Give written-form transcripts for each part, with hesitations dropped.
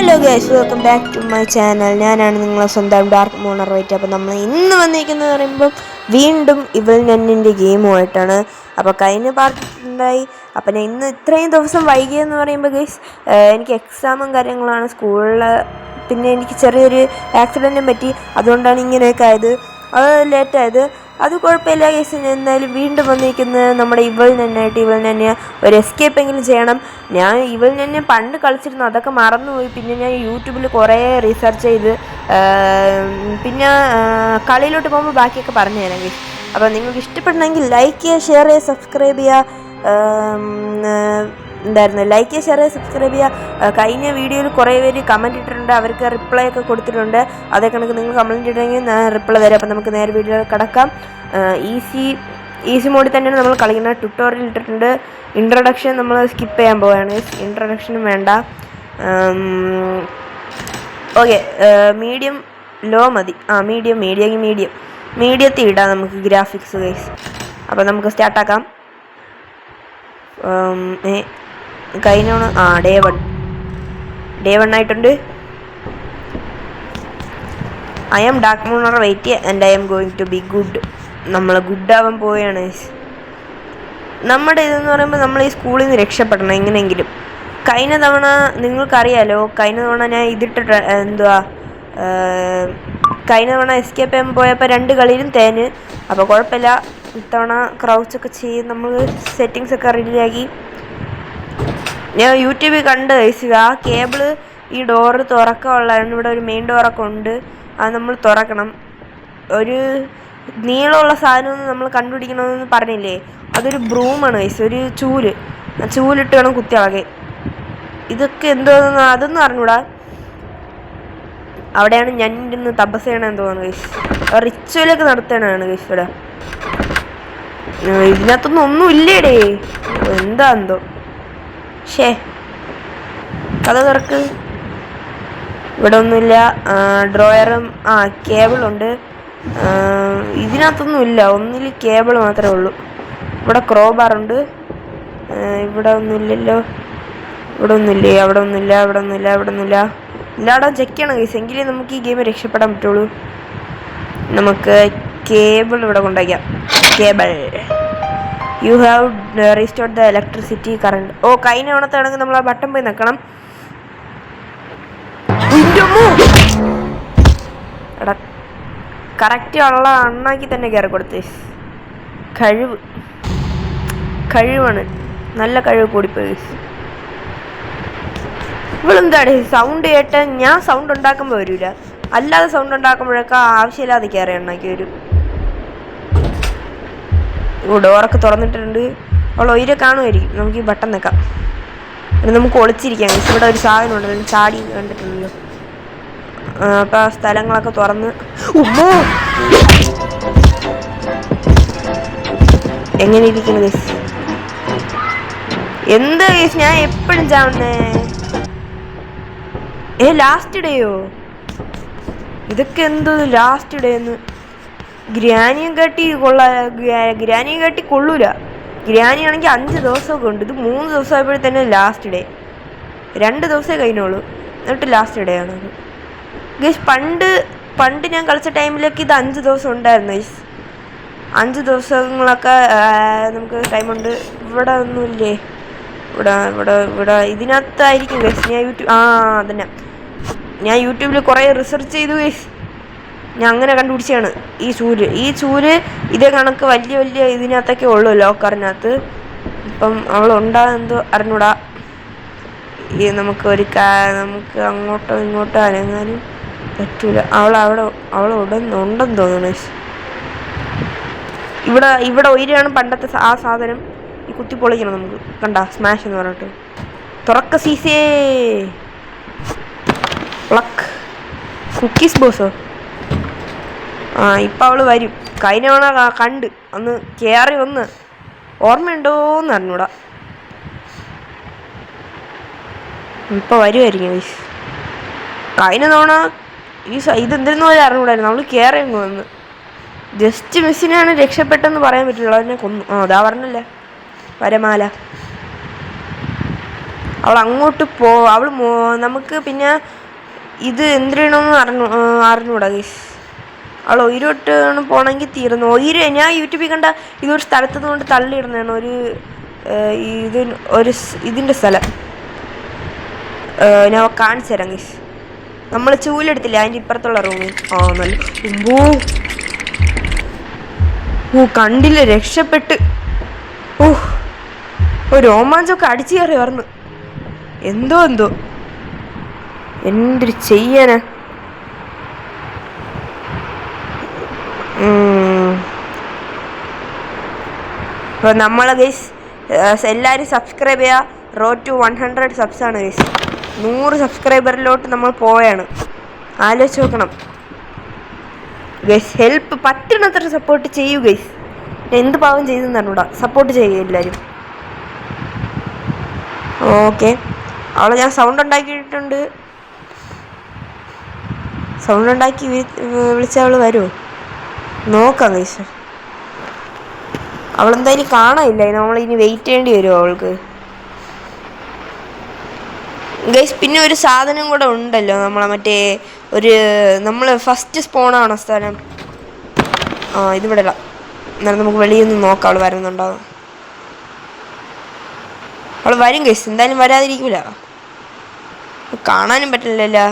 Hello guys, welcome back to my channel. ഞാനാണ് നിങ്ങളെ സ്വന്തം ഡാർക്ക് മോണർ വൈറ്റ്. അപ്പോൾ നമ്മൾ ഇന്ന് വന്നിരിക്കുന്നത് പറയുമ്പം വീണ്ടും ഇവൾ നന്നിൻ്റെ ഗെയിമുമായിട്ടാണ്. അപ്പോൾ കഴിഞ്ഞ പാർട്ടുണ്ടായി. അപ്പം ഞാൻ ഇന്ന് ഇത്രയും ദിവസം വൈകിയെന്ന് പറയുമ്പോൾ ഗൈസ്, എനിക്ക് എക്സാമും കാര്യങ്ങളാണ് സ്കൂളിൽ. പിന്നെ എനിക്ക് ചെറിയൊരു ആക്സിഡൻറ്റും പറ്റി. അതുകൊണ്ടാണ് ഇങ്ങനെയൊക്കെ ആയത്, അത് ലേറ്റായത്. അത് കുഴപ്പമില്ല ഗൈസ്. ഞാൻ എന്തായാലും വീണ്ടും വന്നിരിക്കുന്നത് നമ്മുടെ ഇവൾ നന്നായിട്ട്. ഇവൾ തന്നെ ഒരു എസ്കേപ്പ് എങ്കിലും ചെയ്യണം. ഞാൻ ഇവൾ തന്നെ പണ്ട് കളിച്ചിരുന്നു, അതൊക്കെ മറന്നുപോയി. പിന്നെ ഞാൻ യൂട്യൂബിൽ കുറേ റിസർച്ച് ചെയ്ത് പിന്നെ കളിയിലോട്ട് പോകുമ്പോൾ ബാക്കിയൊക്കെ പറഞ്ഞു തരാം ഗൈസ്. അപ്പോൾ നിങ്ങൾക്ക് ഇഷ്ടപ്പെടണമെങ്കിൽ ലൈക്ക് ചെയ്യുക, ഷെയർ ചെയ്യുക, സബ്സ്ക്രൈബ് ചെയ്യുക. ലൈക്ക് ചെയ്യുക, ഷെയർ ചെയ്യുക, സബ്സ്ക്രൈബ് ചെയ്യുക. കഴിഞ്ഞ വീഡിയോയിൽ കുറേ പേര് കമൻറ്റ് ഇട്ടിട്ടുണ്ട്, അവർക്ക് റിപ്ലൈ ഒക്കെ കൊടുത്തിട്ടുണ്ട്. അതേ കണക്ക് നിങ്ങൾ കമൻറ്റ് ഇട്ടിട്ടുണ്ടെങ്കിൽ ഞാൻ റിപ്ലൈ തരാം. അപ്പോൾ നമുക്ക് നേരെ വീഡിയോ കിടക്കാം. ഈസി മോഡിൽ തന്നെയാണ് നമ്മൾ കളിക്കുന്നത്. ട്യൂട്ടോറിയൽ ഇട്ടിട്ടുണ്ട്. ഇൻട്രൊഡക്ഷൻ നമ്മൾ സ്കിപ്പ് ചെയ്യാൻ പോവുകയാണ്. ഇൻട്രൊഡക്ഷനും വേണ്ട. ഓക്കെ, മീഡിയം ലോ മതി. മീഡിയത്തിൽ ഇടാം നമുക്ക് ഗ്രാഫിക്സ് ഗൈസ്. അപ്പോൾ നമുക്ക് സ്റ്റാർട്ടാക്കാം. കഴിഞ്ഞോണ് ഡേ വൺ ആയിട്ടുണ്ട്. ഐ ആം ഡാർക്ക് മൂണർ wait and I am going to be good. നമ്മൾ ഗുഡാവാൻ പോവുകയാണ്. നമ്മുടെ ഇതെന്ന് പറയുമ്പോൾ നമ്മൾ ഈ സ്കൂളിൽ നിന്ന് രക്ഷപ്പെടണം എങ്ങനെയെങ്കിലും. കഴിഞ്ഞ തവണ നിങ്ങൾക്കറിയാലോ, ഞാൻ ഇതിട്ടിട്ട് കഴിഞ്ഞ തവണ എസ്കേപ്പ് ചെയ്യാൻ പോയപ്പോൾ 2 കളിയിലും തേന്. അപ്പോൾ കുഴപ്പമില്ല. ഇത്തവണ ക്രൗച്ചൊക്കെ ചെയ്ത് നമ്മൾ സെറ്റിങ്സ് ഒക്കെ റെഡിയാക്കി. ഞാൻ യൂട്യൂബിൽ കണ്ട് ആ കേബിള് ഈ ഡോറ് തുറക്കാനുള്ളതാണ്. ഇവിടെ ഒരു മെയിൻ ഡോറൊക്കെ ഉണ്ട്, അത് നമ്മൾ തുറക്കണം. ഒരു നീളമുള്ള സാധനമൊന്നും നമ്മൾ കണ്ടുപിടിക്കണമെന്ന് പറഞ്ഞില്ലേ, അതൊരു ബ്രൂമാണ് ഗൈസ്, ഒരു ചൂലിട്ട് വേണം കുത്തിയാകെ. ഇതൊക്കെ എന്തോന്ന് അതൊന്നും അറിഞ്ഞൂടാ. അവിടെയാണ് ഞാൻ ഇന്ന് തപസ് ചെയ്യണമെന്ന് തോന്നുന്നു ഗൈസ്. റിച്വലൊക്കെ നടത്തണതാണ് ഗൈസ് ഇവിടെ. ഇതിനകത്തൊന്നും ഒന്നും ഇല്ലേടേ, എന്താ എന്തോ. കഥ തുറക്ക്. ഇവിടെ ഒന്നുമില്ല. ഡ്രോയറും കേബിളുണ്ട്. ഇതിനകത്തൊന്നും ഇല്ല, ഒന്നിൽ കേബിൾ മാത്രമേ ഉള്ളൂ. ഇവിടെ ക്രോബാറുണ്ട്. ഇവിടെ ഒന്നുമില്ലല്ലോ. ഇവിടെ ഒന്നുമില്ലേ, അവിടെ ഒന്നുമില്ല, ഇവിടെ ഒന്നുമില്ല, ഇവിടെ ഒന്നുമില്ല. എല്ലായിടം ചെക്ക് ചെയ്യണം ഗൈസ്, എങ്കിലേ നമുക്ക് ഈ ഗെയിം രക്ഷപ്പെടാൻ പറ്റുള്ളൂ. നമുക്ക് കേബിൾ ഇവിടെ കൊണ്ടുവയ്ക്കാം. Cable you have restored the electricity current. കഴിഞ്ഞ തവണത്താണെങ്കിൽ നമ്മൾ ആ ബട്ടൺ പോയി നിൽക്കണം. എടാ, കറക്റ്റ് ഉള്ള അണ്ണാക്കി തന്നെ കയറി കൊടുത്ത്. കഴിവാണ്, നല്ല കഴിവ് കൂടിപ്പോയി. ഇവളെന്താണ് സൗണ്ട് കേട്ട? ഞാൻ സൗണ്ട് ഉണ്ടാക്കുമ്പോൾ വരില്ല, അല്ലാതെ സൗണ്ട് ഉണ്ടാക്കുമ്പോഴൊക്കെ ആവശ്യമില്ലാതെ കയറി എണ്ണാക്കി വരും. ഡോറൊക്കെ തുറന്നിട്ടുണ്ട്. അവൾ ഒയിരെ കാണുമായിരിക്കും. നമുക്ക് ഈ ബട്ടൺ നിൽക്കാം. നമുക്ക് ഒളിച്ചിരിക്കാം. ഇവിടെ ഒരു സാധനം ഉണ്ടല്ലോ, ചാടി കണ്ടിട്ടുണ്ടല്ലോ. അപ്പം ആ സ്ഥലങ്ങളൊക്കെ തുറന്ന് എങ്ങനെ ഇരിക്കുന്നു ഗൈസ്? എന്താ ഗൈസ്, ഞാൻ എപ്പോഴും ചാവുന്നേ? ലാസ്റ്റ് ഡേയോ? ഇതൊക്കെ എന്തോ ലാസ്റ്റ് ഡേ എന്ന്. ഗ്രാനിയും കാട്ടി കൊള്ളൂല. ഗ്രാനി ആണെങ്കിൽ 5 ദിവസമൊക്കെ ഉണ്ട്. ഇത് 3 ദിവസമായപ്പോഴത്തന്നെ ലാസ്റ്റ് ഡേ. 2 ദിവസമേ കഴിഞ്ഞുള്ളൂ, എന്നിട്ട് ലാസ്റ്റ് ഡേ ആണ് ഗൈസ്. പണ്ട് ഞാൻ കളിച്ച ടൈമിലൊക്കെ ഇത് 5 ദിവസം ഉണ്ടായിരുന്നു ഗൈസ്. 5 ദിവസങ്ങളൊക്കെ നമുക്ക് ടൈമുണ്ട്. ഇവിടെ ഒന്നുമില്ലേ? ഇവിടെ ഇതിനകത്തായിരിക്കും ഗൈസ്. അതന്നെ, ഞാൻ യൂട്യൂബിൽ കുറേ റിസർച്ച് ചെയ്തു ഗൈസ്. ഞാൻ അങ്ങനെ കണ്ടുപിടിച്ചാണ് ഈ ചൂര് ഇതേ കണക്ക് വലിയ ഇതിനകത്തൊക്കെ ഉള്ളൂ, ലോക്കറിനകത്ത്. ഇപ്പം അവളുണ്ടാകുന്നതോ അറിഞ്ഞൂടാ. നമുക്ക് അങ്ങോട്ടോ ഇങ്ങോട്ടോ അനങ്ങാനും പറ്റൂല. അവൾ ഉണ്ടെന്ന് തോന്നുന്നു. ഇവിടെ ഒയിരാണ് പണ്ടത്തെ ആ സാധനം. ഈ കുത്തി പൊളിക്കണം നമുക്ക്. കണ്ട സ്മാഷ് എന്ന് പറഞ്ഞിട്ട് തുറക്ക സീസേ കുക്കീസ് ബോസോ. ഇപ്പം അവൾ വരും. കഴിഞ്ഞ തവണ കണ്ട് അന്ന് കയറി വന്ന് ഓർമ്മയുണ്ടോയെന്ന് അറിഞ്ഞൂടാ. ഇപ്പം വരുമായിരിക്കും ഗൈസ്. കഴിഞ്ഞ തവണ ഇതെന്തെന്ന് പോലെ അറിഞ്ഞൂടായിരുന്നു. അവൾ കയറി അങ്ങ് വന്ന് ജസ്റ്റ് മിസ്സിനാണ് രക്ഷപ്പെട്ടെന്ന് പറയാൻ പറ്റില്ല, അതിനെ കൊന്നു. അതാ പറഞ്ഞല്ലേ വരമാല. അവൾ അങ്ങോട്ട് നമുക്ക് പിന്നെ ഇത് എന്തിനാണെന്ന് അറിഞ്ഞൂടാ ഗൈസ്. അവൾ ഒയിരോട്ടാണ് പോകണമെങ്കിൽ തീർന്നു. ഞാൻ യൂട്യൂബിൽ കണ്ട ഇതൊരു സ്ഥലത്ത് കൊണ്ട് തള്ളിയിടുന്നതാണ് ഇതിൻ്റെ സ്ഥലം. ഞാൻ കാണിച്ചു തരാം ഗൈസ്. നമ്മൾ ചൂലെടുത്തില്ല അതിൻ്റെ ഇപ്പുറത്തുള്ള റൂമിൽ. നല്ല കണ്ടില്ല, രക്ഷപ്പെട്ട്. രോമാഞ്ചമൊക്കെ അടിച്ചു കയറി പറഞ്ഞു. എന്തോ എന്തൊരു ചെയ്യാനാ. അപ്പോൾ നമ്മളെ ഗൈസ് എല്ലാവരും സബ്സ്ക്രൈബ് ചെയ്യുക. റോഡ് ടു 100 സബ്സാണ് ഗൈസ്. 100 സബ്സ്ക്രൈബറിലോട്ട് നമ്മൾ പോവുകയാണ്. ആലോചിച്ച് നോക്കണം ഗൈസ്. ഹെൽപ്പ് പറ്റുന്നത്ര സപ്പോർട്ട് ചെയ്യൂ ഗൈസ്. എന്ത് പാവം ചെയ്തെന്ന് അറിഞ്ഞൂടാ. സപ്പോർട്ട് ചെയ്യുക എല്ലാവരും. ഓക്കെ, അവളെ ഞാൻ സൗണ്ട് ഉണ്ടാക്കിയിട്ടുണ്ട്. സൗണ്ട് ഉണ്ടാക്കി വിളിച്ചാൽ അവൾ വരുമോ നോക്കാം ഗൈസ്. അവളെന്തായാലും കാണാനില്ല. നമ്മളിനി വെയിറ്റ് ചെയ്യേണ്ടി വരുമോ അവൾക്ക് ഗൈസ്? പിന്നെ ഒരു സാധനം കൂടെ ഉണ്ടല്ലോ, നമ്മളെ നമ്മൾ ഫസ്റ്റ് സ്പോണാണ് സ്ഥലം. ഇതിവിടെ ഇല്ല. എന്നാലും നമുക്ക് വെളിയിൽ നിന്ന് നോക്കാം അവൾ വരുന്നുണ്ടോ. അവൾ വരും ഗൈസ്, എന്തായാലും വരാതിരിക്കില്ല. കാണാനും പറ്റില്ലല്ലോ.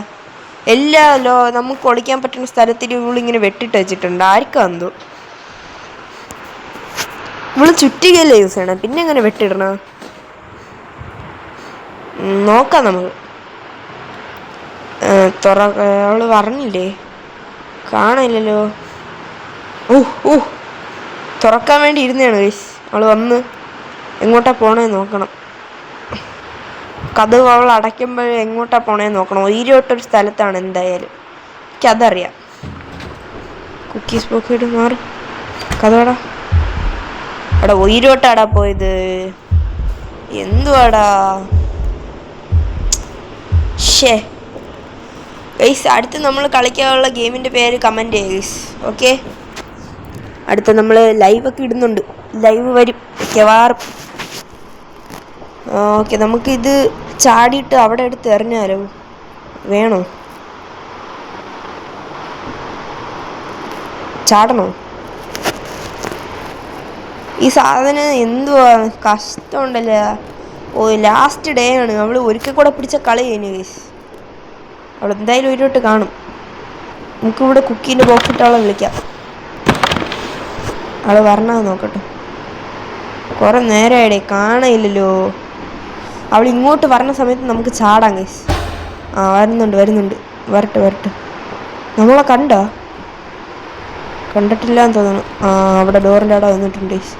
നമുക്ക് ഒളിക്കാൻ പറ്റുന്ന സ്ഥലത്തിൽ ഇവളിങ്ങനെ വെട്ടിട്ട് വെച്ചിട്ടുണ്ട്. ആർക്കാ എന്തോ. ഇവള് ചുറ്റികയല്ലേ യൂസ് ചെയ്യണം, പിന്നെ എങ്ങനെ വെട്ടിടണ നോക്കാം നമുക്ക്. അവള് പറഞ്ഞില്ലേ, കാണാനില്ലല്ലോ. തുറക്കാൻ വേണ്ടി ഇരുന്നതാണ് ഗൈസ്. അവള് വന്ന് എങ്ങോട്ടാ പോണേന്ന് നോക്കണം. കഥ അവൾ അടയ്ക്കുമ്പോൾ എങ്ങോട്ടാ പോണേന്ന് നോക്കണം. ഒയിരോട്ടൊരു സ്ഥലത്താണ് എന്തായാലും, എനിക്കതറിയാം. കുക്കീസ് പോക്കിട്ട് മാറും കഥടാ. അവിടെ ഒയിരോട്ടാടാ പോയത്. എന്തുവാടാ ഗൈസ്. അടുത്ത് നമ്മൾ കളിക്കാനുള്ള ഗെയിമിൻ്റെ പേര് കമൻറ്റ് ചെയ്യുക ഗൈസ്. ഓക്കെ, അടുത്ത നമ്മൾ ലൈവൊക്കെ ഇടുന്നുണ്ട്. ലൈവ് വരും മിക്കവാറും. ഓക്കെ, നമുക്കിത് ചാടിയിട്ട് അവിടെ എടുത്ത് എറിഞ്ഞാലോ? വേണോ? ചാടണോ? ഈ സാധനം എന്തുവാ കഷ്ടമുണ്ടല്ലോ. ലാസ്റ്റ് ഡേ ആണ്. അവൾ ഒരിക്കൽ കൂടെ പിടിച്ച കളി കഴിഞ്ഞു ഗൈസ്. അവൾ എന്തായാലും ഒരിട്ട് കാണും. നമുക്കിവിടെ കുക്കീൻ്റെ ബോക്സ് ഇട്ട് അവളെ വിളിക്കാം. അവൾ വരണത് നോക്കട്ടെ. കുറേ നേരമായിടേ കാണയില്ലല്ലോ. അവൾ ഇങ്ങോട്ട് വരണ സമയത്ത് നമുക്ക് ചാടാം ഗൈസ്. വരുന്നുണ്ട്. വരട്ടെ. നമ്മളെ കണ്ടിട്ടില്ല എന്ന് തോന്നുന്നു. അവിടെ ഡോറിൻ്റെ അവിടെ വന്നിട്ടുണ്ട് ഗൈസ്.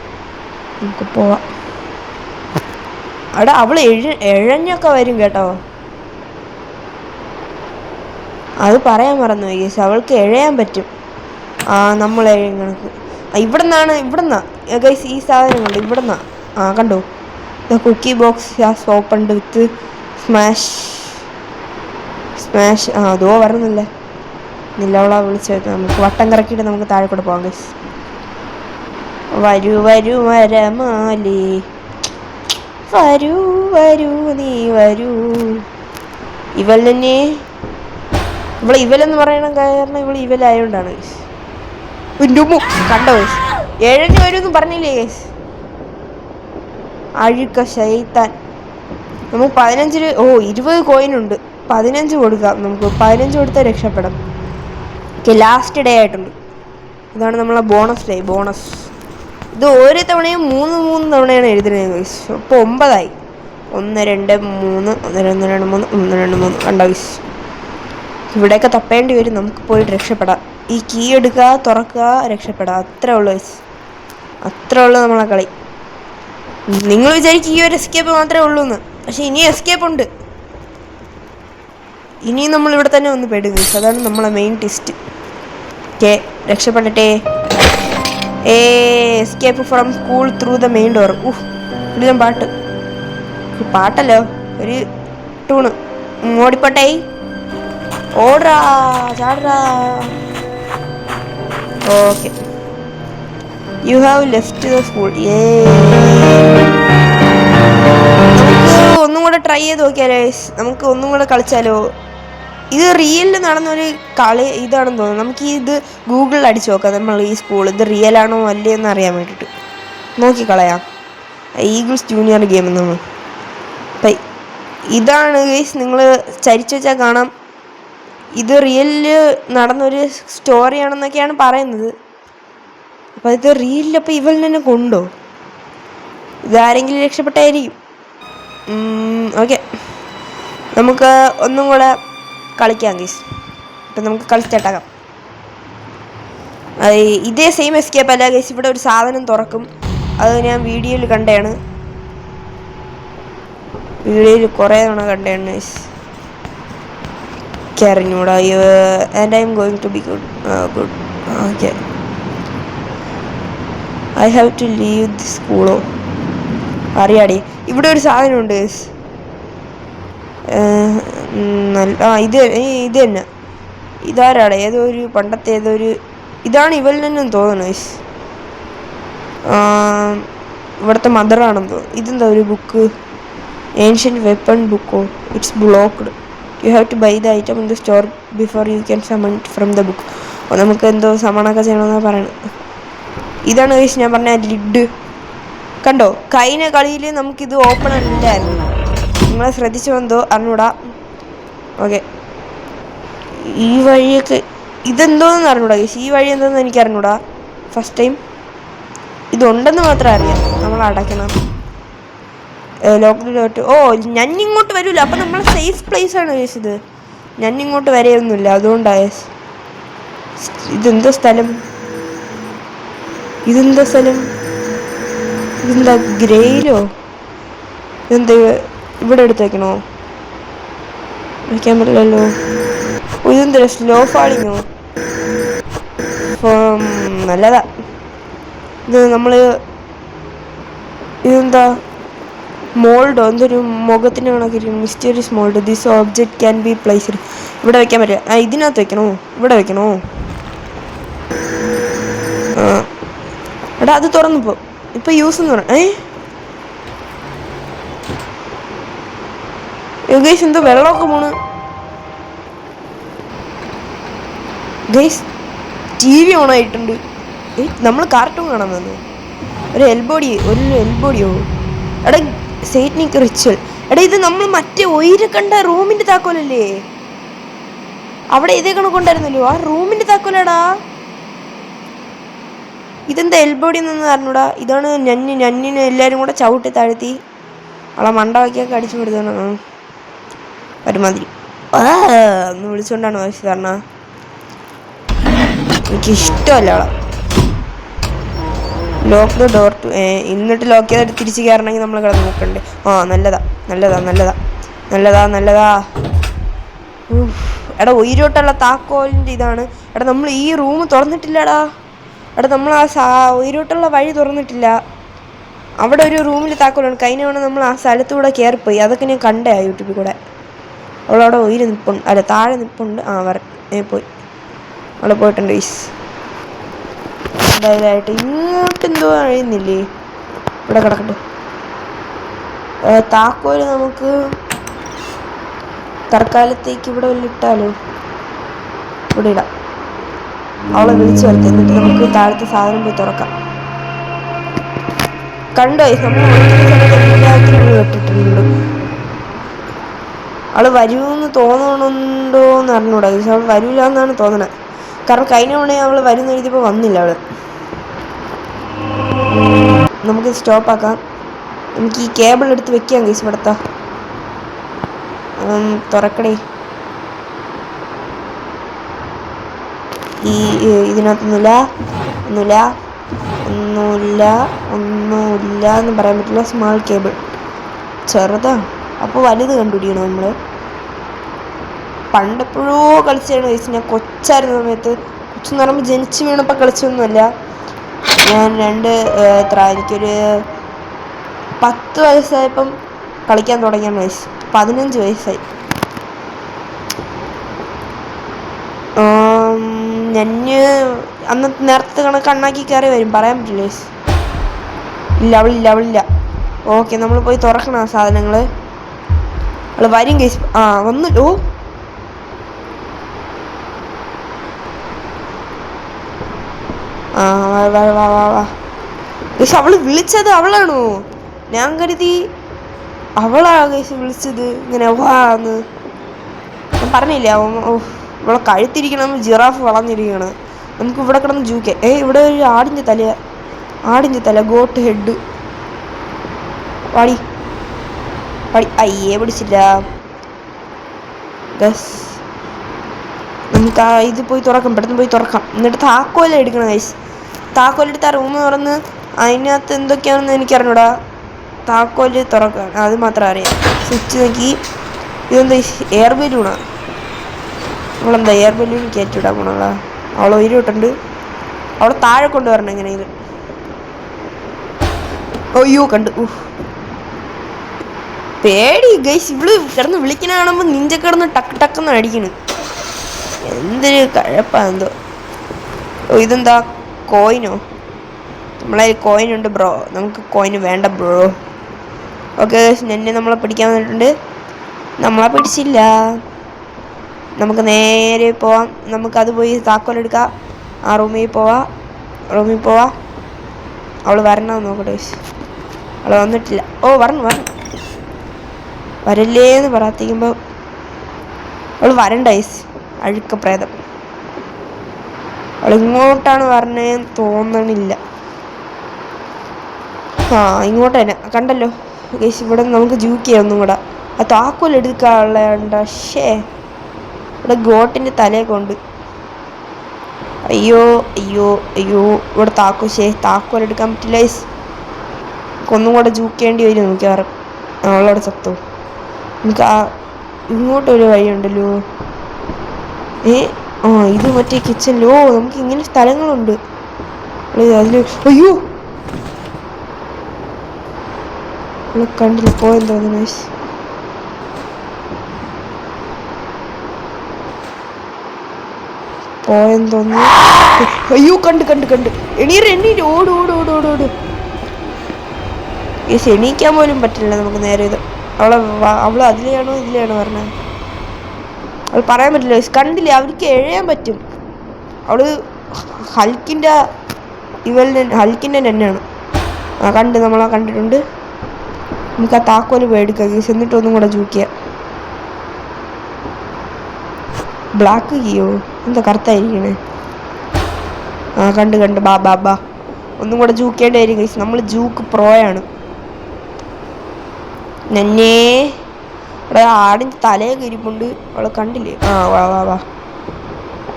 നമുക്ക് പോവാം. അവിടെ അവൾ എഴഞ്ഞൊക്കെ വരും കേട്ടോ. അത് പറയാൻ മറന്നു ഗൈസ്. അവൾക്ക് എഴയാൻ പറ്റും. നമ്മൾ കണക്ക് ഇവിടുന്നാ ഗൈസ്. ഈ സാധനം കണ്ടു ഇവിടുന്നാ. കണ്ടോ, cookie box has opened with smash. അതോ വരുന്നില്ല. നിലവള വിളിച്ച് നമുക്ക് വട്ടം കറക്കിയിട്ട് നമുക്ക് താഴെ കൂടെ പോകാം ഗൈസ്. വരൂ വരമാലേ, വരൂ നീ വരൂ. ഇവലെന്ന് പറയണം, കാരണം ഇവലായോണ്ടാണ് ഗൈസ്. കണ്ടോ ഗൈസ്, എഴഞ്ഞു വരുമെന്ന് പറഞ്ഞില്ലേ ഗൈസ്. അഴുക്ക ശൈത്താൻ. നമുക്ക് 20 കോയിനുണ്ട്. 15 കൊടുക്കാം. നമുക്ക് 15 കൊടുത്താൽ രക്ഷപ്പെടാം. ലാസ്റ്റ് ഡേ ആയിട്ടുണ്ട്. ഇതാണ് നമ്മളെ ബോണസ്. ഇത് ഓരോ തവണയും 3 തവണയാണ് എഴുതുന്നത് ഗൈസ്. ഇപ്പോൾ 9 ആയി. 1 2 3 1 2 3 1 2 3 കണ്ടോ ഗൈസ്. ഇവിടെയൊക്കെ തപ്പേണ്ടി വരും. നമുക്ക് പോയിട്ട് രക്ഷപ്പെടാം. ഈ കീ എടുക്കുക, തുറക്കുക, രക്ഷപ്പെടാം. അത്രേ ഉള്ളൂ ഗൈസ്. അത്രേ ഉള്ളൂ നമ്മളെ കളി. നിങ്ങൾ വിചാരിക്കും ഈ ഒരു എസ്കേപ്പ് മാത്രമേ ഉള്ളൂ എന്ന്. പക്ഷെ ഇനി എസ്കേപ്പ് ഉണ്ട്. ഇനിയും നമ്മൾ ഇവിടെ തന്നെ ഒന്ന് പെടും ഗൈസ്. അതാണ് നമ്മളെ മെയിൻ ട്വിസ്റ്റ്. ഓക്കെ, രക്ഷപ്പെടട്ടെ. Escape from school through the main door. ഇതിലും പാട്ടല്ലോ, ഒരു ടൂണ്. ഓടിപ്പോട്ടെ, ഓടാ, ചാടാ. Okay, you have left the school. നമുക്ക് ഒന്നും കൂടെ ട്രൈ ചെയ്ത് നോക്കിയാലോ ഗൈസ്? നമുക്ക് ഒന്നും കൂടെ കളിച്ചാലോ? ഇത് റിയലിൽ നടന്നൊരു കളി ഇതാണെന്ന് തോന്നുന്നു. നമുക്ക് ഇത് ഗൂഗിളിൽ അടിച്ചു നോക്കാം. നമ്മൾ ഈ സ്കൂൾ ഇത് റിയലാണോ അല്ലേ എന്ന് അറിയാൻ വേണ്ടിയിട്ട് നോക്കിക്കളയാം. ഈഗിൾസ് ജൂനിയർ ഗെയിം എന്നാണ്. അപ്പം ഇതാണ് ഗൈസ്, നിങ്ങൾ ചരിച്ചു വെച്ചാൽ കാണാം. ഇത് റിയലിൽ നടന്നൊരു സ്റ്റോറിയാണെന്നൊക്കെയാണ് പറയുന്നത്. അപ്പം ഇത് റിയലിൽ അപ്പം ഇവൾ തന്നെ കൊണ്ടോ? ഇതാരെങ്കിലും രക്ഷപ്പെട്ടായിരിക്കും. ഓക്കെ, നമുക്ക് ഒന്നും കൂടെ കളിക്കാം ഗൈസ്. അപ്പം നമുക്ക് കളിച്ചിട്ടാക്കാം. ഇതേ സെയിം എസ്കേപ്പ് അല്ല ഗൈസ്. ഇവിടെ ഒരു സാധനം തുറക്കും. അത് ഞാൻ വീഡിയോയിൽ കണ്ടതാണ്. വീഡിയോയിൽ കുറേ തവണ കണ്ടതാണ് ഗൈസ്. അറിഞ്ഞൂടാ. And I am going to be good. Good. Okay, I have to leave the സ്കൂളോ? അറിയാടി, ഇവിടെ ഒരു സാധനമുണ്ട് ഗൈസ്. ഇത് തന്നെ. ഇതാരാടെ? ഏതോ ഒരു പണ്ടത്തെ ഏതോ ഒരു ഇതാണ് ഇവളിൽ നിന്നും തോന്നുന്നു ഗൈസ്. ഇവിടുത്തെ മദറാണെന്ന് തോന്നുന്നു. ഇതെന്താ ഒരു ബുക്ക്? ഏൻഷ്യൻറ്റ് വെപ്പൺ ബുക്കോ? It's blocked. You have to buy the item in the store before you can summon from the book. അപ്പോൾ നമുക്ക് എന്തോ സമണൊക്കെ ചെയ്യണമെന്നാണ് പറയണത്. ഇതാണ് ഗൈസ് ഞാൻ പറഞ്ഞ ലിഡ്. കണ്ടോ? കഴിഞ്ഞ കളിയിൽ നമുക്കിത് ഓപ്പൺ അല്ലായിരുന്നു. നിങ്ങളെ ശ്രദ്ധിച്ചു എന്തോ അറിഞ്ഞൂടാ. ഓക്കെ, ഈ വഴിയൊക്കെ ഇതെന്തോന്ന് അറിഞ്ഞൂടാ ഗൈസ്. ഈ വഴി എന്തോന്ന് എനിക്ക് അറിഞ്ഞൂടാ. ഫസ്റ്റ് ടൈം ഇതുണ്ടെന്ന് മാത്രം അറിയാം. നമ്മൾ അടയ്ക്കണം. ലോക്ക്. ഓ, ഞാൻ ഇങ്ങോട്ട് വരില്ല. അപ്പം നമ്മൾ സേഫ് പ്ലേസ് ആണ് ഗൈസ്. ഇത് ഞാൻ ഇങ്ങോട്ട് വരെയൊന്നുമില്ല, അതുകൊണ്ടാണ്. ഇതെന്താ സ്ഥലം? ഇതെന്താ സ്ഥലം? ഇതെന്താ ഗ്രേയിലോ? ഇതെന്താ ഇവിടെ എടുത്ത് വെക്കണോ? വയ്ക്കാൻ പറ്റില്ലല്ലോ. ഇതെന്താ സ്ലോ ഫാളിങ്ങോ? നല്ലതാ ഇത്. നമ്മൾ ഇതെന്താ മോൾഡോ? എന്തൊരു മുഖത്തിന് കണക്കിരിക്കും. Mysterious mould. This object can be placed. ഇവിടെ വെക്കാൻ പറ്റില്ല. ഇതിനകത്ത് വെക്കണോ? ഇവിടെ വെക്കണോ? എടാ, അത് തുറന്നിപ്പോ ഇപ്പൊ യൂസ് എന്ന് പറഞ്ഞ ഗൈസ്, എന്തോ വെള്ളമൊക്കെ പോണ് ഗൈസ്. ടി വി ഓൺ ആയിട്ടുണ്ട്. നമ്മൾ കാർട്ടൂൺ കാണാൻ വന്നു. ഒരു എൽബോഡിയോ? എടാ, സേറ്റ്നിക് റിച്വൽ. എടാ, ഇത് നമ്മൾ മറ്റേ ഒയിര് കണ്ട റൂമിന്റെ താക്കോലല്ലേ? അവിടെ ഇതേ കണക്കുണ്ടായിരുന്നല്ലോ. ആ റൂമിന്റെ താക്കോലാടാ. ഇതെന്താ എൽബോഡി എന്നൊന്നും അറിഞ്ഞൂടാ. ഇതാണ് ഞന്നിനെ എല്ലാവരും കൂടെ ചവിട്ടി താഴ്ത്തി അവളെ മണ്ട വയ്ക്കൊക്കെ അടിച്ചു കൊടുത്താണ് ഒരുമാതിരി. ഒന്ന് വിളിച്ചുകൊണ്ടാണ് വയസ്സ്. കാരണം എനിക്കിഷ്ടമല്ല അവളെ. Lock the door to. എന്നിട്ട് ലോക്ക് ചെയ്തിട്ട് തിരിച്ച് കയറണമെങ്കിൽ നമ്മൾ കിടന്ന് നോക്കണ്ടേ? നല്ലതാ. എടാ, ഉയരോട്ടുള്ള താക്കോലിൻ്റെ ഇതാണ്. എടാ, നമ്മൾ ഈ റൂം തുറന്നിട്ടില്ലടാ. എടാ, നമ്മൾ ഉയരോട്ടുള്ള വഴി തുറന്നിട്ടില്ല. അവിടെ ഒരു റൂമിൽ താക്കോലാണ്. കഴിഞ്ഞ തവണ നമ്മൾ ആ സ്ഥലത്തൂടെ കയറിപ്പോയി. അതൊക്കെ ഞാൻ കണ്ടേ യൂട്യൂബിൽ കൂടെ. അവളവിടെ ഉയര് നിൽപ്പുണ്ട്. അല്ല, താഴെ നിൽപ്പുണ്ട്. പോയി. അവിടെ പോയിട്ടുണ്ട് ഗൈസ്. എന്തായാലായിട്ട് ഇങ്ങോട്ട് എന്തോ അറിയുന്നില്ലേ? ഇവിടെ കിടക്കട്ടെ. താക്കോല് നമുക്ക് തൽക്കാലത്തേക്ക് ഇവിടെ വല്ല ഇട്ടാലോ? ഇവിടെ ഇടാം. അവളെ വിളിച്ചു വരുത്തി. എന്നിട്ട് നമുക്ക് താഴത്തെ സാധനം പോയി തുറക്കാം. കണ്ടോ? നമ്മൾ എല്ലാത്തിനും കേട്ടിട്ടുണ്ട്. അവള് വരുമെന്ന് തോന്നണുണ്ടോന്ന് അറിഞ്ഞൂടാ. അവൾ വരില്ല എന്നാണ് തോന്നണത്. കാരണം കഴിഞ്ഞ തവണ അവൾ വരുന്ന എഴുതിയപ്പോൾ വന്നില്ല അവള്. നമുക്ക് സ്റ്റോപ്പാക്കാം. നമുക്ക് ഈ കേബിൾ എടുത്ത് വെക്കാം ഗൈസ്. ഇവിടുത്തെ തുറക്കണേ. ഇതിനകത്തൊന്നുമില്ല എന്ന് പറയാൻ പറ്റില്ല. സ്മാൾ കേബിൾ ചെറുതാ. അപ്പോൾ വലുത് കണ്ടുപിടിക്കണം നമ്മൾ. പണ്ടെപ്പോഴോ കളിച്ചാണ് ഗൈസ്. ഞാൻ കൊച്ചായിരുന്ന സമയത്ത്, കൊച്ചെന്ന് പറയുമ്പോൾ ജനിച്ച് വീണപ്പോൾ കളിച്ചൊന്നുമല്ല. ഞാൻ എനിക്കൊരു 10 വയസ്സായപ്പം കളിക്കാൻ തുടങ്ങിയാണ് ഗൈസ്. 15 വയസ്സായി. ഞാൻ അന്ന് നേരത്തെ കണക്ക് കണ്ണാക്കി കയറി വരും. പറയാൻ പറ്റില്ല ഗൈസ്. ഇല്ല, അവളില്ല. ഓക്കെ, നമ്മൾ പോയി തുറക്കണം ആ സാധനങ്ങൾ. അവള് വരും ഗൈസ്. ആ വന്നു. ഓ ആ വാ വാ വാ വാ വാ ഗൈസ്. അവള് വിളിച്ചത് അവളാണോ? ഞാൻ കരുതി അവളാ ഗൈസ് വിളിച്ചത് ഇങ്ങനെ വാന്ന്. ഞാൻ പറഞ്ഞില്ലേ ഇവിടെ കഴുത്തിരിക്കണം, ജിറാഫ് വളർന്നിരിക്കണം. നമുക്ക് ഇവിടെ കിടന്ന് ജൂക്കെ. ഇവിടെ ഒരു ആടിൻ്റെ തല ഗോട്ട് ഹെഡ്. പാടി പാടി. അയ്യേ പിടിച്ചില്ല. നമുക്ക് ആ ഇത് പോയി തുറക്കാം, പെട്ടെന്ന് പോയി തുറക്കാം. എന്നിട്ട് താക്കോല എടുക്കണം ഗൈസ്. താക്കോലെടുത്ത് ആ റൂം തുറന്ന് അതിനകത്ത് എന്തൊക്കെയാണെന്ന് എനിക്കറിഞ്ഞൂടാ. താക്കോല് തുറക്കാം, അത് മാത്രം അറിയാം. സ്വിച്ച് നോക്കി. ഇതെന്താ എയർ ബലൂണാ? നമ്മളെന്താ എയർ ബലൂൺ കയറ്റിവിടാൻ പോണുള്ള? അവളെ ഉയരിട്ടുണ്ട്. അവളെ താഴെ കൊണ്ടുവരണം എങ്ങനെയെങ്കിലും. അയ്യോ കണ്ടു. പേടി ഗൈസ്. ഇവള് കിടന്ന് വിളിക്കണ കാണുമ്പോൾ നിഞ്ച കിടന്ന് ടക്ക് ടക്കെന്ന് അടിക്കണ്. എന്തൊരു കഴപ്പാ എന്തോ. ഇതെന്താ കോയിനോ? നമ്മളെ കോയിനുണ്ട് ബ്രോ. നമുക്ക് കോയിന് വേണ്ട ബ്രോ. ഓക്കെ എന്നെ നമ്മളെ പിടിക്കാൻ വന്നിട്ടുണ്ട്. നമ്മളെ പിടിച്ചില്ല. നമുക്ക് നേരെ പോവാം. നമുക്കത് പോയി താക്കോലെടുക്കാം. ആ റൂമിൽ പോവാ. അവൾ വരണം നോക്കട്ടെ. അവൾ വന്നിട്ടില്ല. ഓ വരണം വരല്ലേന്ന് പ്രാർത്ഥിക്കുമ്പോൾ അവൾ വരണ്ട ഐസ്. അഴുക്ക പ്രേതം. അവൾ ഇങ്ങോട്ടാണ് വരണേന്ന് തോന്നണില്ല. ആ ഇങ്ങോട്ട് തന്നെ കണ്ടല്ലോ ഗൈസ്. ഇവിടെ നമുക്ക് ജൂക്ക് ചെയ്യാം ഒന്നും കൂടെ. ആ താക്കോൽ എടുക്കാനുള്ള ഇവിടെ ഗോട്ടിൻ്റെ തലയൊക്കെ ഉണ്ട്. അയ്യോ ഇവിടെ താക്കോൽ എടുക്കാൻ പറ്റില്ല ഗൈസ്. ഒന്നും കൂടെ ജൂക്കേണ്ടി വരും മിക്കവാറും. അവളവിടെ ചത്തു. നമുക്ക് ഇങ്ങോട്ടൊരു വഴിയുണ്ടല്ലോ. ഇത് മറ്റേ കിച്ചണിലോ. നമുക്ക് ഇങ്ങനെ സ്ഥലങ്ങളുണ്ട് അതില്. അയ്യോ കണ്ടില്ല. പോയെന്ന് തോന്നുന്നു. അയ്യോ കണ്ട് എണീറ്റ് ഓട്. എണീക്കാൻ പോലും പറ്റില്ല നമുക്ക് നേരെ. ഇത് അവള് അതിലെയാണോ ഇതിലെയാണോ പറഞ്ഞത്? അവൾ പറയാൻ പറ്റില്ല. കണ്ടില്ലേ, അവർക്ക് എഴയാൻ പറ്റും. അവള് ഹൽക്കിൻ്റെ തന്നെയാണ്. നമ്മളെ കണ്ടിട്ടുണ്ട്. നമുക്ക് ആ താക്കോല് മേടിക്കാം ഗീസ്. എന്നിട്ടൊന്നും കൂടെ ജൂക്കിയ. ബ്ലാക്ക് കീയോ? എന്താ കറുത്തായിരിക്കണേ? കണ്ട് ബാ ഒന്നും കൂടെ ജൂക്കേണ്ടായിരിക്കും ഗീസ്. നമ്മൾ ജൂക്ക് പ്രോയാണ്. നന്നേ ഇവിടെ ആടിൻ്റെ തലയൊക്കെ ഇരിപ്പുണ്ട്. അവളെ കണ്ടില്ലേ?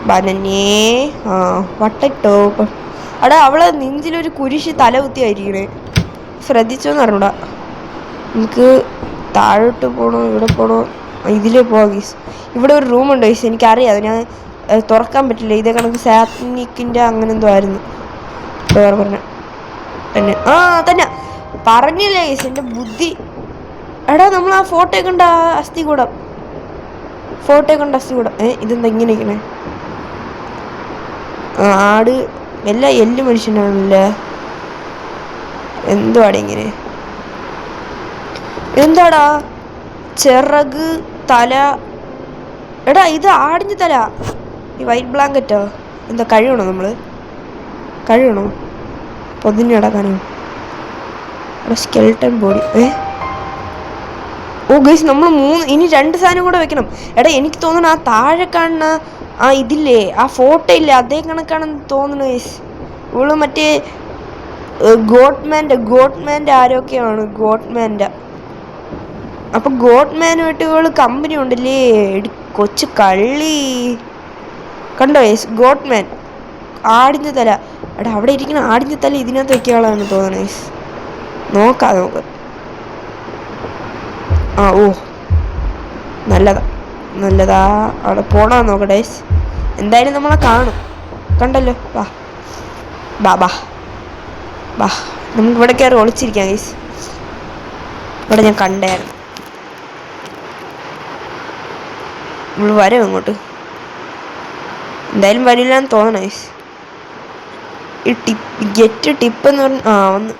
വാ നന്നേ. വട്ടിട്ടോ. അവളെ നെഞ്ചിലൊരു കുരിശ് തല കുത്തിയായിരിക്കണേ. ശ്രദ്ധിച്ചോന്ന് അറിഞ്ഞൂടാ. നമുക്ക് താഴോട്ട് പോകണോ ഇവിടെ പോകണോ? ഇതിലേ പോവാം ഗീസ്. ഇവിടെ ഒരു റൂമുണ്ട് ഗീസ്. എനിക്കറിയാം. ഞാൻ തുറക്കാൻ പറ്റില്ല. ഇതേ കണക്ക് സാത്നിക്കിൻ്റെ അങ്ങനെ എന്തോ ആയിരുന്നു പറഞ്ഞ തന്നെ. തന്നെ പറഞ്ഞില്ലേ ഗീസ്. എൻ്റെ ബുദ്ധി. നമ്മൾ ആ ഫോട്ടോ കണ്ട അസ്ഥികൂടം. ഇതെന്താ ഇങ്ങനെ ഇരിക്കണേ? ആട് എല്ലാം എല്ല് മനുഷ്യനാണല്ലേ. എന്തുവാടെ ഇങ്ങനെ? എന്താടാ ചിറക് തല? ഇത് ആടിൻ്റെ തല. ഈ വൈറ്റ് ബ്ലാങ്കറ്റോ? എന്താ കഴുകണോ? പൊതിഞ്ഞ് കിടക്കാനോ? Skeleton body. ഓ ഗൈസ്, നമ്മൾ ഇനി 2 സാധനം കൂടെ വെക്കണം. എനിക്ക് തോന്നണം ആ താഴെ കാണുന്ന ഇതില്ലേ, ആ ഫോട്ടോ ഇല്ലേ, അതേ കണക്കാണെന്ന് തോന്നുന്നു ഗൈസ്. ഇവള് മറ്റേ ഗോട്ട്മാൻ്റെ ആരൊക്കെയാണ്. അപ്പൊ ഗോട്ട്മാനുമായിട്ട് ഇവള് കമ്പനി ഉണ്ടല്ലേ. കൊച്ചു കള്ളി. കണ്ടോ ഗൈസ്? ഗോട്ട്മാൻ ആടിൻ്റെ തല. അവിടെ ഇരിക്കുന്ന ആടിൻ്റെ തല ഇതിനകത്ത് വെക്കാളാണ് തോന്നുന്നു ഗൈസ്. നോക്കാം നമുക്ക്. ഓ നല്ലതാ. അവിടെ പോണോ നോക്കട്ടെ. എന്തായാലും നമ്മളെ കാണും. കണ്ടല്ലോ. വാ നമുക്ക് ഇവിടെ കയറി ഒളിച്ചിരിക്കാം ഗൈസ്. ഇവിടെ ഞാൻ കണ്ടായിരുന്നു. നമ്മൾ വരും ഇങ്ങോട്ട്. എന്തായാലും വരില്ലാന്ന് തോന്നണേ ഗൈസ്. ഈ ടിപ്പ് എന്ന് പറഞ്ഞ വന്ന്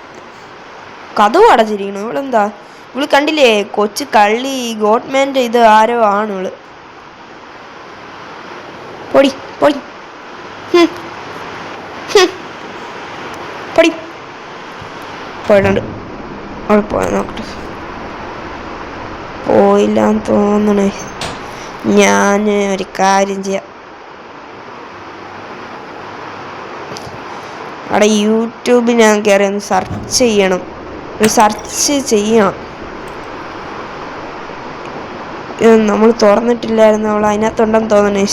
കഥവ് അടച്ചിരിക്കണം. ഇവിടെ എന്താ ഇവള് കണ്ടില്ലേ കൊച്ചു കള്ളി ഗോഡ്മാൻ്റെ ഇത് ആരോ ആണ് ഇവള്. പൊടി പൊടി പൊടി പോയിട്ടുണ്ട്. അവിടെ പോയി നോക്കട്ടെ. പോയില്ലാന്ന് തോന്നണേ. ഞാൻ ഒരു കാര്യം ചെയ്യാം. അവിടെ യൂട്യൂബിൽ ഞാൻ കയറി ഒന്ന് സെർച്ച് ചെയ്യണം. നമ്മൾ തുറന്നിട്ടില്ലായിരുന്നു. അവൾ അതിനകത്തുണ്ടെന്ന് തോന്നണേ.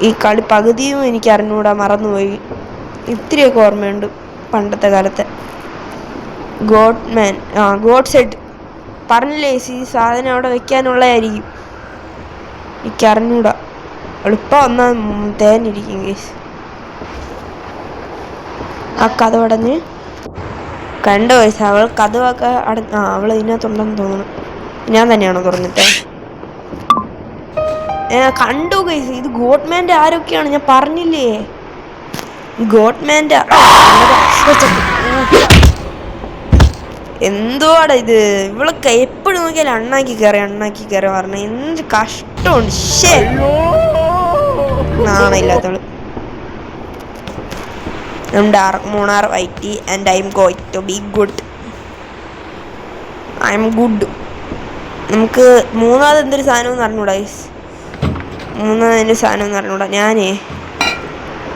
ഈ കളി പകുതിയും എനിക്ക് അറിഞ്ഞൂടാ, മറന്നുപോയി. ഇത്തിരിയൊക്കെ ഓർമ്മയുണ്ട് പണ്ടത്തെ കാലത്തെ. ഗോഡ്മാൻ, ഗോഡ് സെഡ് പറഞ്ഞില്ലേ ഈ സാധനം അവിടെ വെക്കാനുള്ളതായിരിക്കും. എനിക്കറിഞ്ഞൂടാ. എളുപ്പം വന്നാൽ തേഞ്ഞിരിക്കും കേസ്. ആ കഥ അടഞ്ഞ് കണ്ടോ വയസ്സ് അവൾ കഥവൊക്കെ അവൾ ഇതിനകത്തുണ്ടെന്ന് തോന്നുന്നു. ഞാൻ തന്നെയാണോ തുറന്നിട്ട്? കണ്ടു ഗൈസ്, ഇത് ഗോഡ്മാൻ്റെ ആരൊക്കെയാണ് ഞാൻ പറഞ്ഞില്ലേ. ഗോഡ്മാൻ്റെ എന്തുവാടാ ഇത്. ഇവളൊക്കെ എപ്പോഴും നോക്കിയാലും അണ്ണാക്കി കയറി പറഞ്ഞ എന്ത് കഷ്ടമുണ്ട്. നാണയില്ലാത്തവള്. Dark Monar IT and I'm going to be good. I'm good. നമുക്ക് മൂന്നാമത് എന്തൊരു സാധനം എന്ന് അറിഞ്ഞൂടാ. മൂന്നാമതിൻ്റെ സാധനം എന്ന് അറിഞ്ഞൂടാ. ഞാനേ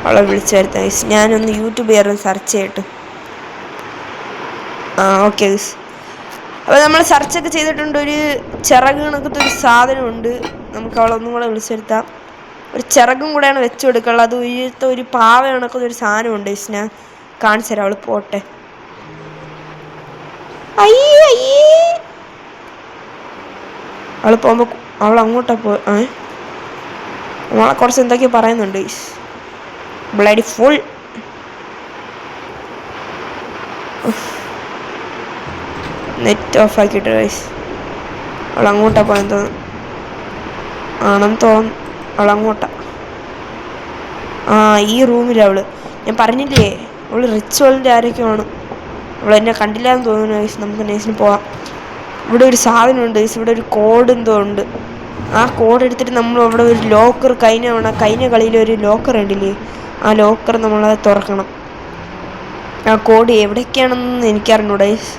അവളെ വിളിച്ചു വരുത്താം. ഞാനൊന്ന് യൂട്യൂബ് കയറി സെർച്ച് ചെയ്യട്ടെ. Okay guys. അപ്പോൾ നമ്മൾ സെർച്ചൊക്കെ ചെയ്തിട്ടുണ്ട്. ഒരു ചിറക് കണക്കത്തെ ഒരു സാധനമുണ്ട്. നമുക്ക് അവളൊന്നും കൂടെ വിളിച്ചു വരുത്താം. ഒരു ചിറകും കൂടെയാണ് വെച്ചു കൊടുക്കുള്ളത്. അത് ഉയർത്ത ഒരു പാവ കണക്കുന്ന ഒരു സാധനമുണ്ട്. ഞാൻ കാണിച്ചു തരാം. അവൾ പോട്ടെ. അവൾ പോകുമ്പോൾ അവൾ അങ്ങോട്ടാ അവളെ കുറച്ച് എന്തൊക്കെയോ പറയുന്നുണ്ട്. Bloody full. നെറ്റ് ഓഫ് ആക്കിയിട്ട് ഗൈസ്. അവൾ അങ്ങോട്ടാ പോയെന്ന് തോന്നുന്നു. ആണെന്ന് തോന്നുന്നു. അവളങ്ങോട്ടാ. ഈ റൂമിലവള്. ഞാൻ പറഞ്ഞില്ലേ അവള് റിച്വലിൻ്റെ ആരൊക്കെയാണ്. അവളെന്നെ കണ്ടില്ല എന്ന് തോന്നുന്നു ഗൈസ്. നമുക്ക് നേഴ്സിന് പോവാം. ഇവിടെ ഒരു സാധനമുണ്ട് ഗൈസ്. ഇവിടെ ഒരു കോഡ് എന്തോ ഉണ്ട്. ആ കോഡ് എടുത്തിട്ട് നമ്മൾ അവിടെ ഒരു ലോക്കർ കഴിഞ്ഞ കളിയിൽ ഒരു ലോക്കർ ഉണ്ടില്ലേ, ആ ലോക്കർ നമ്മളത് തുറക്കണം. ആ കോഡ് എവിടേക്കാണെന്ന് എനിക്കറിഞ്ഞൂടാ ഗൈസ്.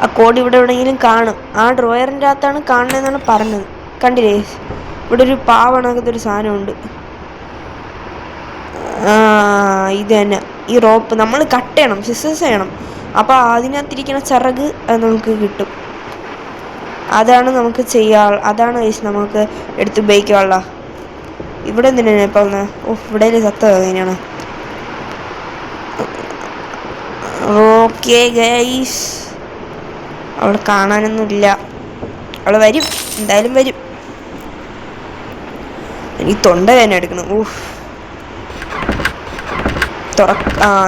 ആ കോഡ് ഇവിടെ എവിടെയെങ്കിലും കാണും. ആ ഡ്രോയറിൻ്റെ അകത്താണ് കാണണമെന്നാണ് പറഞ്ഞത്. കണ്ടില്ലേ ഗൈസ്, ഇവിടെ ഒരു പാവണക്കത്തൊരു സാധനമുണ്ട്. ഇത് തന്നെ ഈ റോപ്പ് നമ്മൾ കട്ട് ചെയ്യണം, സിസേഴ്സ് ചെയ്യണം. അപ്പോൾ അതിനകത്തിരിക്കുന്ന ചിറക് നമുക്ക് കിട്ടും. അതാണ് നമുക്ക് അതാണ് ഗൈസ് നമുക്ക് എടുത്ത് ഉപയോഗിക്കാനുള്ള. ഇവിടെ എന്തിനാണ് ഇപ്പം ഒന്ന് ഇവിടെ സത്ത എങ്ങനെയാണ്. ഓക്കെ ഗൈസ്, അവൾ കാണാനൊന്നുമില്ല. അവൾ വരും, എന്തായാലും വരും. എനിക്ക് തൊണ്ട വേദന എടുക്കണം.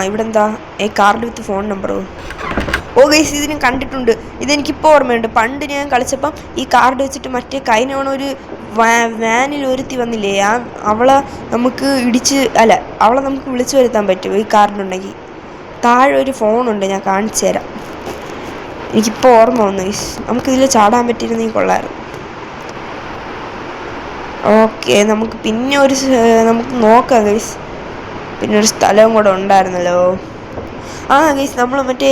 ഇവിടെ എന്താ കാർഡ് വിത്ത് ഫോൺ നമ്പറോ? ഗൈസ്, ഇതിന് കണ്ടിട്ടുണ്ട്. ഇതെനിക്കിപ്പോൾ ഓർമ്മയുണ്ട്. പണ്ട് ഞാൻ കളിച്ചപ്പം ഈ കാർഡ് വെച്ചിട്ട് മറ്റേ കൈനോണ ഒരു വാനിൽ ഒരുത്തി വന്നില്ലേ, അവളെ നമുക്ക് അവളെ നമുക്ക് വിളിച്ചു വരുത്താൻ പറ്റും ഈ കാർഡുണ്ടെങ്കിൽ. താഴെ ഒരു ഫോണുണ്ട്, ഞാൻ കാണിച്ചു തരാം. എനിക്കിപ്പോൾ ഓർമ്മ വന്നു ഗൈസ്. നമുക്കിതിൽ ചാടാൻ പറ്റിയിരുന്നെങ്കിൽ കൊള്ളായിരുന്നു. ഓക്കെ, നമുക്ക് പിന്നെ നമുക്ക് നോക്കാം ഗൈസ്. പിന്നെ ഒരു സ്ഥലവും കൂടെ ഉണ്ടായിരുന്നല്ലോ. ഗൈസ്, നമ്മൾ മറ്റേ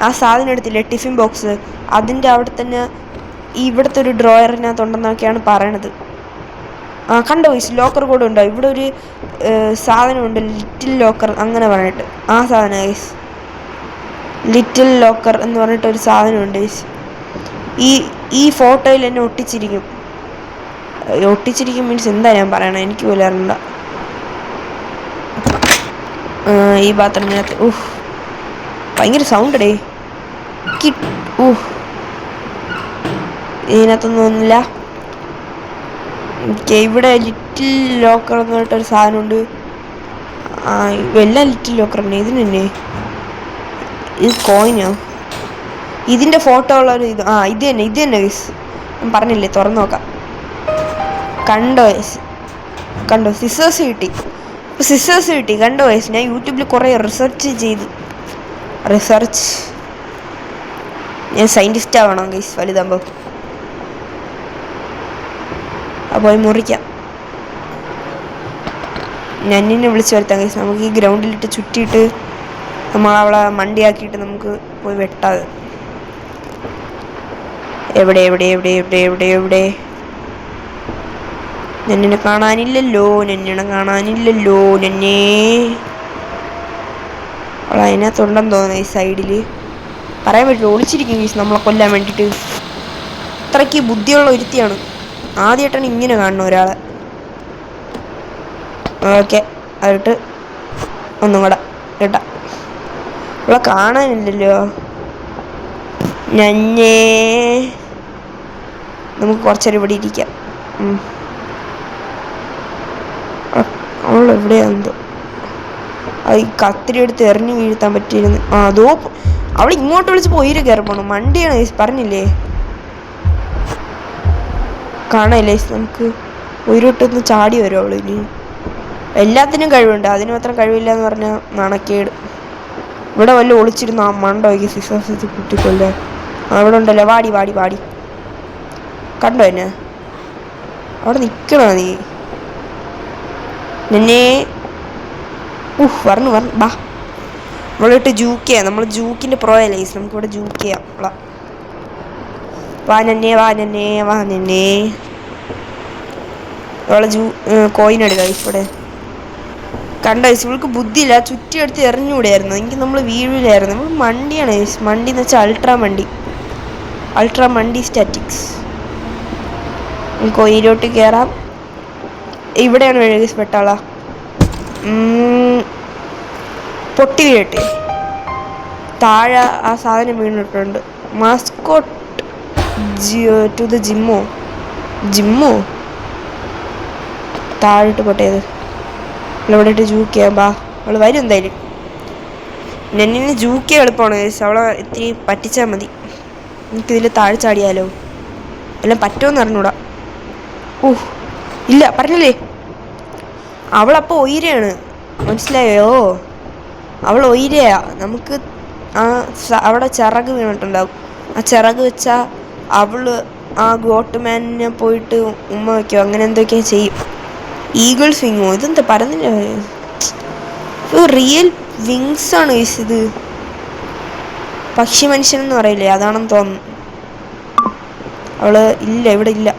ആ സാധനം എടുത്തില്ലേ, ടിഫിൻ ബോക്സ്, അതിൻ്റെ അവിടെ തന്നെ ഇവിടുത്തെ ഒരു ഡ്രോയറിനകത്തുണ്ടെന്നൊക്കെയാണ് പറയണത്. കണ്ടോ ഗൈസ്, ലോക്കർ കൂടെ ഉണ്ടോ? ഇവിടെ ഒരു സാധനമുണ്ട്, ലിറ്റിൽ ലോക്കർ അങ്ങനെ പറഞ്ഞിട്ട്. ആ സാധനം ഗൈസ്, ലിറ്റിൽ ലോക്കർ എന്ന് പറഞ്ഞിട്ടൊരു സാധനമുണ്ട് ഗൈസ്. ഈ ഫോട്ടോയിൽ എന്നെ ഒട്ടിച്ചിരിക്കും മീൻസ് എന്താ ഞാൻ പറയണേ, എനിക്ക് പോലും അറിയണ്ട. ഈ ബാത്റൂമിനകത്ത് ഭയങ്കര സൗണ്ട് ഡേ. ഇതിനകത്തൊന്നും ഒന്നുമില്ല. ഇവിടെ ലിറ്റിൽ ലോക്കർ എന്ന് പറഞ്ഞിട്ടൊരു സാധനമുണ്ട്. എല്ലാം ലിറ്റിൽ ലോക്കർ തന്നെ. ഇതിന് തന്നെ ഇത് കോയിനോ? ഇതിൻ്റെ ഫോട്ടോ ഉള്ളൊരു ഇത് ഇത് തന്നെ ഗൈസ്. ഞാൻ പറഞ്ഞില്ലേ, തുറന്നു നോക്കാം. കണ്ടോ സിസേഴ്സ് കിട്ടി. കണ്ടോ ഗൈസ്, ഞാൻ യൂട്യൂബിൽ കുറേ റിസർച്ച് ഞാൻ സയൻറ്റിസ്റ്റ് ആവണം ഗൈസ് വലുതാകുമ്പോൾ. അപ്പോൾ മുറിക്കാം. നന്നിനെ വിളിച്ചു വരുത്താം ഗൈസ്. നമുക്ക് ഈ ഗ്രൗണ്ടിലിട്ട് ചുറ്റിയിട്ട് നമ്മളവളെ മണ്ടിയാക്കിയിട്ട് നമുക്ക് പോയി വെട്ടാതെ. എവിടെ എവിടെ എവിടെ എവിടെ എവിടെ എവിടെ നന്നിനെ കാണാനില്ലല്ലോ, നന്നിനെ കാണാനില്ലല്ലോ. നന്നേ അവൾ അതിനകത്തുണ്ടെന്ന് തോന്നുന്നു ഈ സൈഡിൽ. പറയാൻ പറ്റില്ല, ഒളിച്ചിരിക്കും ഗൈസ് നമ്മളെ കൊല്ലാൻ വേണ്ടിയിട്ട്. അത്രയ്ക്ക് ബുദ്ധിയുള്ള ഒരുത്തിയാണ്. ആദ്യമായിട്ടാണ് ഇങ്ങനെ കാണുന്നത് ഒരാളെ. ഓക്കെ, അതിട്ട് ഒന്നും കൂടെ കേട്ടാ. അവളെ കാണാനില്ലല്ലോ. ഞഞ്ഞേ നമുക്ക് കുറച്ചേരം ഇവിടെ ഇരിക്കാം. അവളെവിടെയാണെന്തോ. ഈ കത്തിരി എടുത്ത് എറിഞ്ഞു വീഴ്ത്താൻ പറ്റിയിരുന്നു. അതോ അവൾ ഇങ്ങോട്ട് വിളിച്ച് പോയിര് കയറി പോണു. മണ്ടിയാണ് പറഞ്ഞില്ലേ, കാണാല്ലേ. നമുക്ക് ഉയരിട്ടൊന്ന് ചാടി വരും അവൾ. ഇനി എല്ലാത്തിനും കഴിവുണ്ട്, അതിന് മാത്രം കഴിവില്ല എന്ന് പറഞ്ഞാൽ നാണക്കേട്. ഇവിടെ വല്ല ഒളിച്ചിരുന്നു ആ മണ്ടോ സിക്സ് കുട്ടിക്കൊല്ല. അവിടെ ഉണ്ടല്ലോ. വാടി വാടി വാടി, കണ്ടോ എന്നെ? അവിടെ നിൽക്കണോ നീ? നിന്നെ വരണം ബാ. നമ്മളിട്ട് ജൂക്ക് ചെയ്യാം. നമ്മൾ ജൂക്കിൻ്റെ പ്രോയല്ലേ, നമുക്കിവിടെ ജൂക്ക് ചെയ്യാം. വാ നന്നെ വാ നന്നെ വാ നന്നെ. അവളെ കോയിൻ എടുക്കാം ഇവിടെ. കണ്ടോ ഇവൾക്ക് ബുദ്ധിയില്ല. ചുറ്റിയെടുത്ത് എറിഞ്ഞുകൂടെയായിരുന്നു. എനിക്ക് നമ്മൾ വീഴില്ലായിരുന്നു. നമ്മൾ മണ്ടിയാണ്. മണ്ടി എന്ന് വെച്ചാൽ അൾട്രാ മണ്ടി സ്റ്റാറ്റിക്സ്. കോയിലോട്ട് കയറാം. ഇവിടെയാണ് എഴുതി പെട്ടാളാ. പൊട്ടി വീഴട്ടെ. താഴെ ആ സാധനം വീണിട്ടുണ്ട്. മാസ്കോട്ട് ടു ദ ജിമ്മോ താഴോട്ട് പൊട്ടിയത്. ഇവിടെ ഇട്ട് ജൂക്ക് ചെയ്യാം. ബാ, അവൾ വരും എന്തായാലും. നെന്നിന് ജൂക്ക് എളുപ്പമാണ്. അവളെ ഇത്തിരി പറ്റിച്ചാൽ മതി. എനിക്കിതിൽ താഴെ ചാടിയാലോ? എല്ലാം പറ്റുമെന്ന് അറിഞ്ഞൂടാ. ഇല്ല പറഞ്ഞില്ലേ, അവളപ്പോൾ ഒയിരയാണ്. മനസ്സിലായോ? അവൾ ഒയിരയാ. നമുക്ക് അവിടെ ചിറക് വീണിട്ടുണ്ടാവും. ആ ചിറക് വെച്ചാൽ അവള് ആ ഗോട്ട്മാനെ പോയിട്ട് ഉമ്മ വയ്ക്കോ അങ്ങനെ എന്തൊക്കെയാ ചെയ്യും. ഈഗിൾസ് വിങ്ങോ? ഇതെന്താ പറയുന്നില്ല. റിയൽ വിങ്സ് ആണ് ഇത്. പക്ഷി മനുഷ്യൻ എന്ന് പറയില്ലേ, അതാണെന്ന് തോന്നുന്നു. അവള് ഇല്ല, ഇവിടെ ഇല്ല.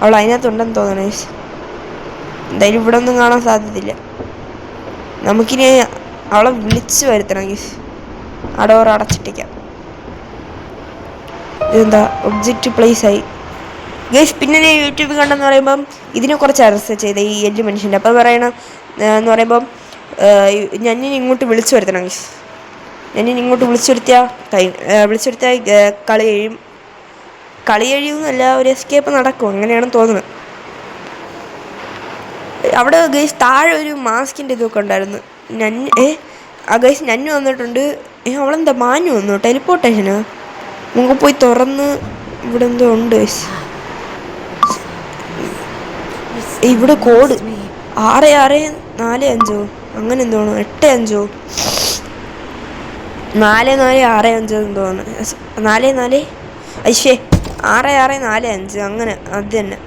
അവൾ അതിനകത്തുണ്ടെന്ന് തോന്നണേ. എന്തായാലും ഇവിടെ ഒന്നും കാണാൻ സാധ്യതയില്ല. നമുക്കിനി അവളെ വിളിച്ച് വരുത്തണം. ആ ഡോർ അടച്ചിട്ടേക്കാം. ഇതെന്താ ഒബ്ജക്റ്റ് പ്ലേസ് ആയി ഗൈസ്. പിന്നെ ഞാൻ യൂട്യൂബിൽ കണ്ടെന്ന് പറയുമ്പം ഇതിനെ കുറച്ച് റിസർച്ച് ചെയ്ത ഈ എല്ല് മനുഷ്യൻ്റെ. അപ്പോൾ പറയണം എന്ന് പറയുമ്പം ഞന്നിനെ ഇങ്ങോട്ട് വിളിച്ചു വരുത്തണം ഗൈസ്. ഞന്നിനെ ഇങ്ങോട്ട് വിളിച്ചു വരുത്തിയാൽ കളി കഴിയുമെന്നല്ല, ഒരു എസ്കേപ്പ് നടക്കും. അങ്ങനെയാണെന്ന് തോന്നുന്നത്. അവിടെ ഗൈസ് താഴെ ഒരു മാസ്കിൻ്റെ ഇതൊക്കെ ഉണ്ടായിരുന്നു. ഗൈസ് ഞന്നു വന്നിട്ടുണ്ട്. അവളെന്താ മാഞ്ഞു വന്നു? ടെലിപ്പോർട്ടേഷനാ? നമുക്ക് പോയി തുറന്ന് ഇവിടെ എന്തോ ഉണ്ട് ഗൈസ്. ഇവിടെ കോഡ് 6645 അങ്ങനെ എന്തോണോ, 85 4465 എന്തോന്ന്, 44 6645 അങ്ങനെ. അത് തന്നെ,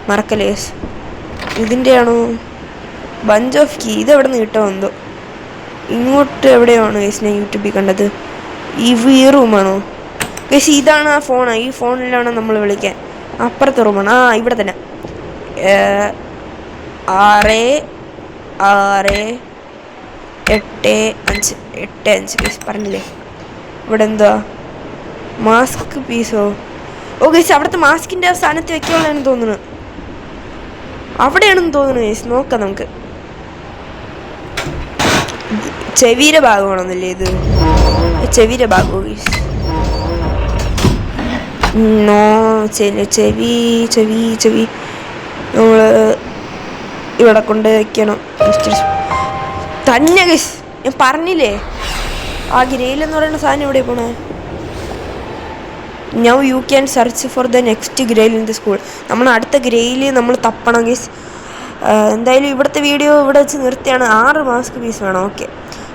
മറക്കല്ലേ. ഇതിൻ്റെ ആണോ? Bunch of key. ഇതെവിടെ നിന്ന് കിട്ടുമോ എന്തോ. ഇങ്ങോട്ട് എവിടെയാണോ ഗൈസ് ഞാൻ യൂട്യൂബിൽ കണ്ടത്? ഈ റൂമാണോ ഗൈസ്? ഇതാണ് ആ ഫോണാണ്. ഈ ഫോണിലാണ് നമ്മൾ വിളിക്കാൻ. അപ്പുറത്തെ റൂമാണ്. ഇവിടെ തന്നെ. 6685 ഗൈസ് പറഞ്ഞില്ലേ. ഇവിടെ എന്താ മാസ്ക് പീസോ? ഗൈസ് അവിടുത്തെ മാസ്കിൻ്റെ സ്ഥാനത്ത് വെക്കാനുള്ളതെന്ന് തോന്നുന്നു. അവിടെയാണെന്ന് തോന്നുന്നു ഗൈസ്. നോക്കാം നമുക്ക്. ചെവിയുടെ ഭാഗമാണെന്നല്ലേ ഇത്? ചെവിയുടെ ഭാഗമോ ഗൈസ്? നോ, ചെവി നമ്മൾ ഇവിടെ കൊണ്ട് വയ്ക്കണം തന്നെ ഗൈസ്. ഞാൻ പറഞ്ഞില്ലേ ആ ഗ്രേയിലെന്ന് പറയുന്ന സാധനം എവിടെ പോണേ? Now you can search for the next grail in the school. നമ്മൾ അടുത്ത ഗ്രേയിൽ നമ്മൾ തപ്പണം ഗൈസ്. എന്തായാലും ഇവിടുത്തെ വീഡിയോ ഇവിടെ വെച്ച് നിർത്തിയാണ്. 6 മാസ്ക് പീസ് വേണം. ഓക്കെ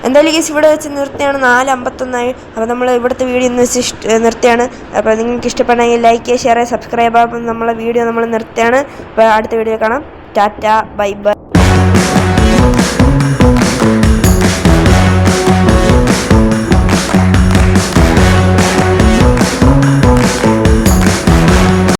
എന്തായാലും ഗൈസ് ഇവിടെ വെച്ച് നിർത്തിയാണ് 4:51. അപ്പോൾ നമ്മൾ ഇവിടുത്തെ വീഡിയോ ഒന്ന് വെച്ച് നിർത്തിയാണ്. അപ്പോൾ നിങ്ങൾക്ക് ഇഷ്ടപ്പെടണമെങ്കിൽ ലൈക്ക് ചെയ്യുക, ഷെയർ ചെയ്യുക, സബ്സ്ക്രൈബ് ആകുമ്പോൾ നമ്മളെ വീഡിയോ നമ്മൾ നിർത്തിയാണ്. അപ്പോൾ അടുത്ത വീഡിയോ കാണാം. Tata, bye bye.